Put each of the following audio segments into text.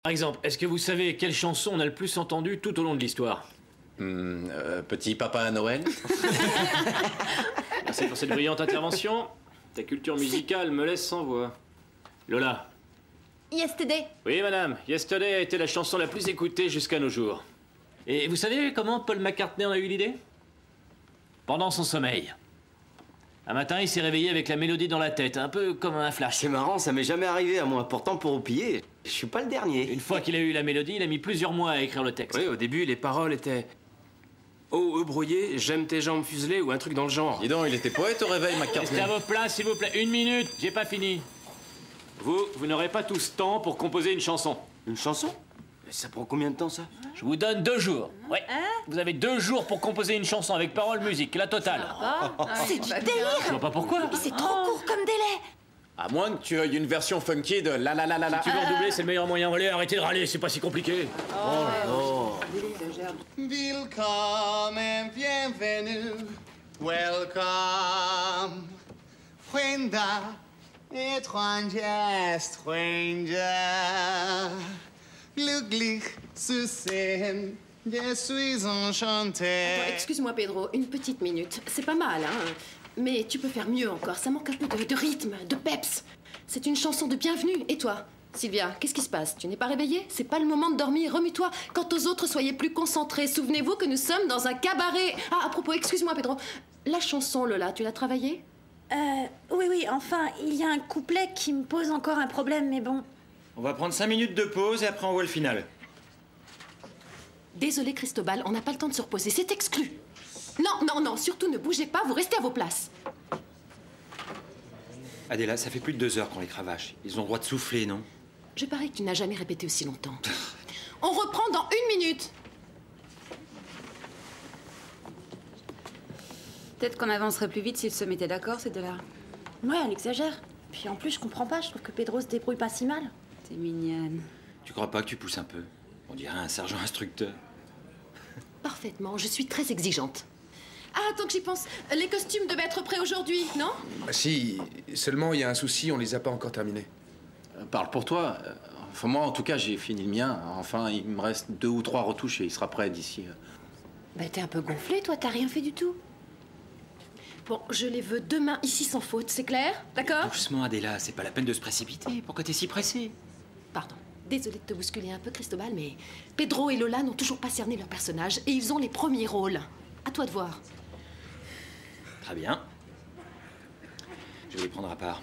Par exemple, est-ce que vous savez quelle chanson on a le plus entendue tout au long de l'histoire? Petit papa à Noël. Merci pour cette brillante intervention. Ta culture musicale me laisse sans voix. Lola. Yesterday. Oui, madame. Yesterday a été la chanson la plus écoutée jusqu'à nos jours. Et vous savez comment Paul McCartney en a eu l'idée? Pendant son sommeil. Un matin, il s'est réveillé avec la mélodie dans la tête, un peu comme un flash. C'est marrant, ça m'est jamais arrivé à moi. Pourtant, pour roupiller, je suis pas le dernier. Une fois qu'il a eu la mélodie, il a mis plusieurs mois à écrire le texte. Oui, au début, les paroles étaient... Oh, brouillé, j'aime tes jambes fuselées ou un truc dans le genre. Dis donc, il était poète au réveil, McCartney. Restez à vos places, s'il vous plaît. Une minute, j'ai pas fini. Vous n'aurez pas tout ce temps pour composer une chanson. Une chanson? Ça prend combien de temps, ça? Je vous donne 2 jours. Ouais. Vous avez 2 jours pour composer une chanson avec paroles, musique, la totale. C'est du délire. Je vois pas pourquoi. C'est trop court comme délai. À moins que tu veuilles une version funky de la la la la la. Tu veux redoubler, c'est le meilleur moyen. Allez, arrêtez de râler, c'est pas si compliqué. Willkommen, bienvenue, welcome. Brenda, étranger, stranger. Glücklich zu sehen, je suis enchanté. Attends, excuse-moi, Pedro, une petite minute. C'est pas mal, hein. Mais tu peux faire mieux encore. Ça manque un peu de rythme, de peps. C'est une chanson de bienvenue. Et toi, Sylvia, qu'est-ce qui se passe? Tu n'es pas réveillée? C'est pas le moment de dormir. Remue-toi. Quant aux autres, soyez plus concentrés. Souvenez-vous que nous sommes dans un cabaret. Ah, à propos, excuse-moi, Pedro. La chanson, Lola, tu l'as travaillée? Oui, enfin, il y a un couplet qui me pose encore un problème, mais bon. On va prendre 5 minutes de pause et après on voit le final. Désolé, Cristobal, on n'a pas le temps de se reposer. C'est exclu. Non, surtout ne bougez pas, vous restez à vos places. Adéla, ça fait plus de 2 heures qu'on les cravache. Ils ont le droit de souffler, non? Je parie que tu n'as jamais répété aussi longtemps. On reprend dans 1 minute. Peut-être qu'on avancerait plus vite s'ils se mettaient d'accord, ces deux-là. Ouais, elle exagère. Puis en plus, je comprends pas. Je trouve que Pedro se débrouille pas si mal. T'es mignonne. Tu crois pas que tu pousses un peu? On dirait un sergent instructeur. Parfaitement, je suis très exigeante. Ah, tant que j'y pense, les costumes devaient être prêts aujourd'hui, non? Bah si, seulement il y a un souci, on les a pas encore terminés. Parle pour toi. Enfin, moi, en tout cas, j'ai fini le mien. Enfin, il me reste 2 ou 3 retouches et il sera prêt d'ici. Bah t'es un peu gonflé, toi. T'as rien fait du tout. Bon, je les veux demain ici sans faute, c'est clair? D'accord? Doucement, Adéla, c'est pas la peine de se précipiter. Pourquoi t'es si pressée? Pardon. Désolée de te bousculer un peu, Cristobal, mais Pedro et Lola n'ont toujours pas cerné leur personnage et ils ont les premiers rôles. À toi de voir. Très bien. Je vais les prendre à part.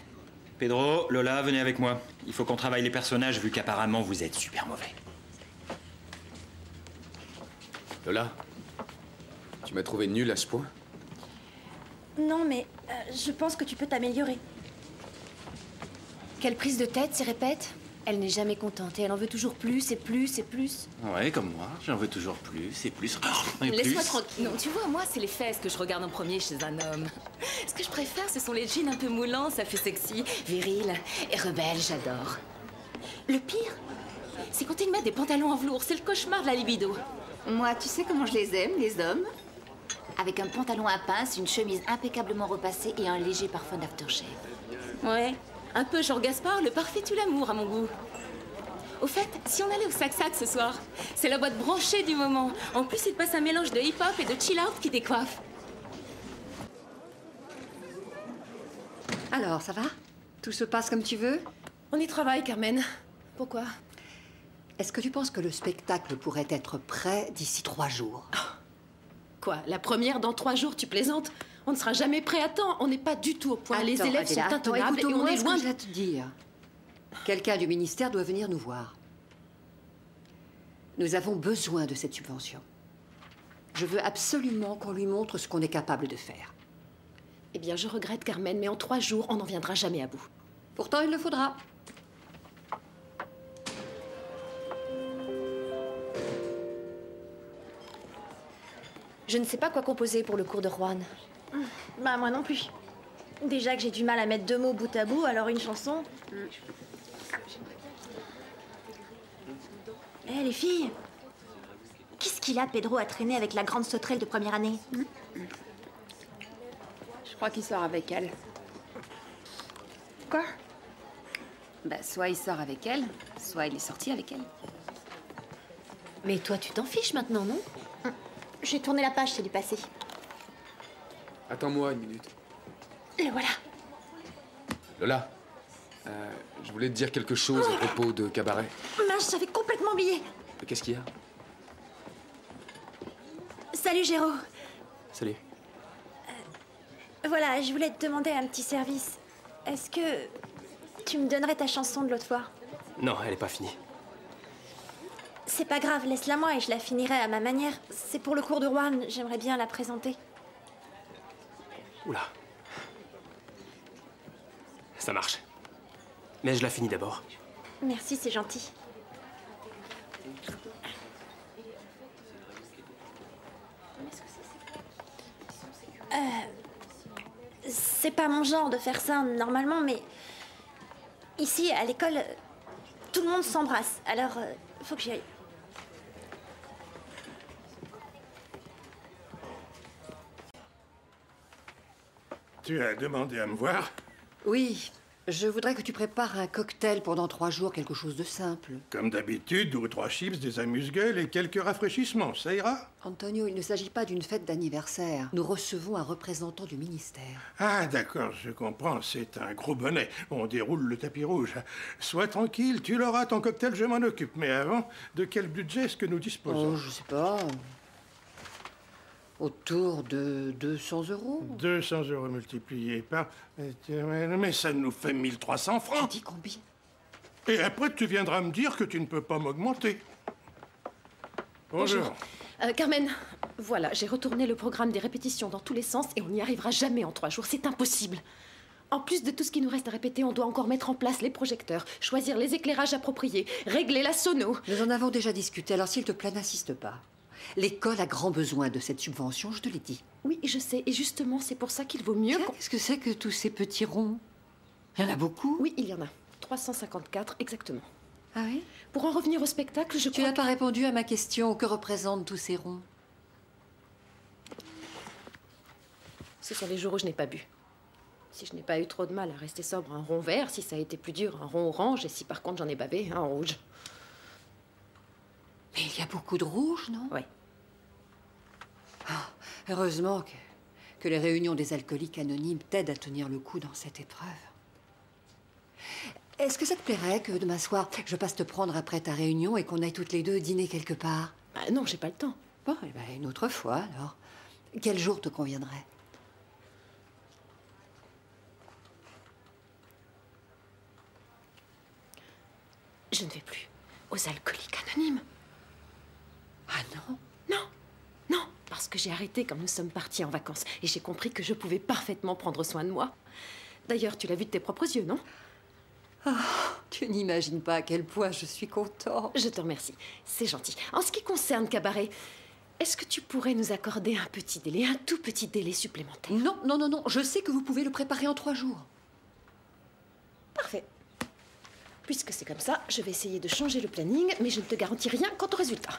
Pedro, Lola, venez avec moi. Il faut qu'on travaille les personnages vu qu'apparemment vous êtes super mauvais. Lola, tu m'as trouvé nul à ce point? Non, mais je pense que tu peux t'améliorer. Quelle prise de tête, s'y répète? Elle n'est jamais contente et elle en veut toujours plus et plus et plus. Ouais, comme moi, j'en veux toujours plus et plus. Et Laisse-moi plus. tranquille. Non, tu vois, moi, c'est les fesses que je regarde en premier chez un homme. Ce que je préfère, ce sont les jeans un peu moulants, ça fait sexy, viril et rebelle, j'adore. Le pire, c'est quand ils mettent des pantalons en velours, c'est le cauchemar de la libido. Moi, tu sais comment je les aime, les hommes? Avec un pantalon à pince, une chemise impeccablement repassée et un léger parfum d'aftershave. Ouais, un peu genre Gaspard, le parfait tue l'amour à mon goût. Au fait, si on allait au Sac-Sac ce soir, c'est la boîte branchée du moment. En plus, il passe un mélange de hip-hop et de chill-out qui décoiffe. Alors, ça va? Tout se passe comme tu veux? On y travaille, Carmen. Pourquoi? Est-ce que tu penses que le spectacle pourrait être prêt d'ici 3 jours? Quoi? La première dans 3 jours, tu plaisantes? On ne sera jamais prêt à temps. On n'est pas du tout au point. Les élèves sont intenables et on est loin de... Je vais te dire. Quelqu'un du ministère doit venir nous voir. Nous avons besoin de cette subvention. Je veux absolument qu'on lui montre ce qu'on est capable de faire. Eh bien, je regrette, Carmen, mais en 3 jours, on n'en viendra jamais à bout. Pourtant, il le faudra. Je ne sais pas quoi composer pour le cours de Juan. Bah, moi non plus. Déjà que j'ai du mal à mettre 2 mots bout à bout, alors une chanson... Eh, les filles! Qu'est-ce qu'il a, Pedro, à traîner avec la grande sauterelle de première année? Je crois qu'il sort avec elle. Quoi? Bah, soit il sort avec elle, soit il est sorti avec elle. Mais toi, tu t'en fiches maintenant, non? J'ai tourné la page, c'est du passé. Attends-moi une minute. Le voilà. Lola, je voulais te dire quelque chose à propos de Cabaret. Mince, j'avais complètement oublié. Qu'est-ce qu'il y a? Salut, Géraud. Salut. Voilà, je voulais te demander un petit service. Est-ce que tu me donnerais ta chanson de l'autre fois? Non, elle est pas finie. C'est pas grave, laisse-la moi et je la finirai à ma manière. C'est pour le cours de Rouen, j'aimerais bien la présenter. Oula. Ça marche. Mais je la finis d'abord. Merci, c'est gentil. C'est pas mon genre de faire ça normalement, mais ici, à l'école, tout le monde s'embrasse. Alors, faut que j'y aille. Tu as demandé à me voir? Oui, je voudrais que tu prépares un cocktail pendant 3 jours, quelque chose de simple. Comme d'habitude, 2 ou 3 chips, des amuse-gueules et quelques rafraîchissements, ça ira? Antonio, il ne s'agit pas d'une fête d'anniversaire. Nous recevons un représentant du ministère. Ah, d'accord, je comprends, c'est un gros bonnet. On déroule le tapis rouge. Sois tranquille, tu l'auras, ton cocktail, je m'en occupe. Mais avant, de quel budget est-ce que nous disposons? Oh, je sais pas. Autour de 200 €. 200 € multipliés par... Mais ça nous fait 1300 francs. Tu dis combien? Et après, tu viendras me dire que tu ne peux pas m'augmenter. Bonjour. Carmen, voilà, j'ai retourné le programme des répétitions dans tous les sens et on n'y arrivera jamais en 3 jours. C'est impossible. En plus de tout ce qui nous reste à répéter, on doit encore mettre en place les projecteurs, choisir les éclairages appropriés, régler la sono. Nous en avons déjà discuté, alors s'il te plaît, n'insiste pas. L'école a grand besoin de cette subvention, je te l'ai dit. Oui, je sais, et justement, c'est pour ça qu'il vaut mieux... Qu'est-ce que c'est que tous ces petits ronds? Il y en a beaucoup? Oui, il y en a. 354 exactement. Ah oui? Pour en revenir au spectacle, Tu n'as pas répondu à ma question. Que représentent tous ces ronds? Ce sont les jours où je n'ai pas bu. Si je n'ai pas eu trop de mal à rester sobre, un rond vert. Si ça a été plus dur, un rond orange. Et si par contre j'en ai bavé, un rouge. Mais il y a beaucoup de rouge, non? Oui. Ah, heureusement que les réunions des alcooliques anonymes t'aident à tenir le coup dans cette épreuve. Est-ce que ça te plairait que demain soir, je passe te prendre après ta réunion et qu'on aille toutes les deux dîner quelque part? Non, j'ai pas le temps. Bon, eh ben, une autre fois, alors. Quel jour te conviendrait? Je ne vais plus aux alcooliques anonymes. Ah non? Non, non, parce que j'ai arrêté quand nous sommes partis en vacances et j'ai compris que je pouvais parfaitement prendre soin de moi. D'ailleurs, tu l'as vu de tes propres yeux, non? Oh, tu n'imagines pas à quel point je suis contente. Je te remercie, c'est gentil. En ce qui concerne Cabaret, est-ce que tu pourrais nous accorder un petit délai, un tout petit délai supplémentaire? Non, non, non, non, je sais que vous pouvez le préparer en 3 jours. Parfait. Puisque c'est comme ça, je vais essayer de changer le planning, mais je ne te garantis rien quant au résultat.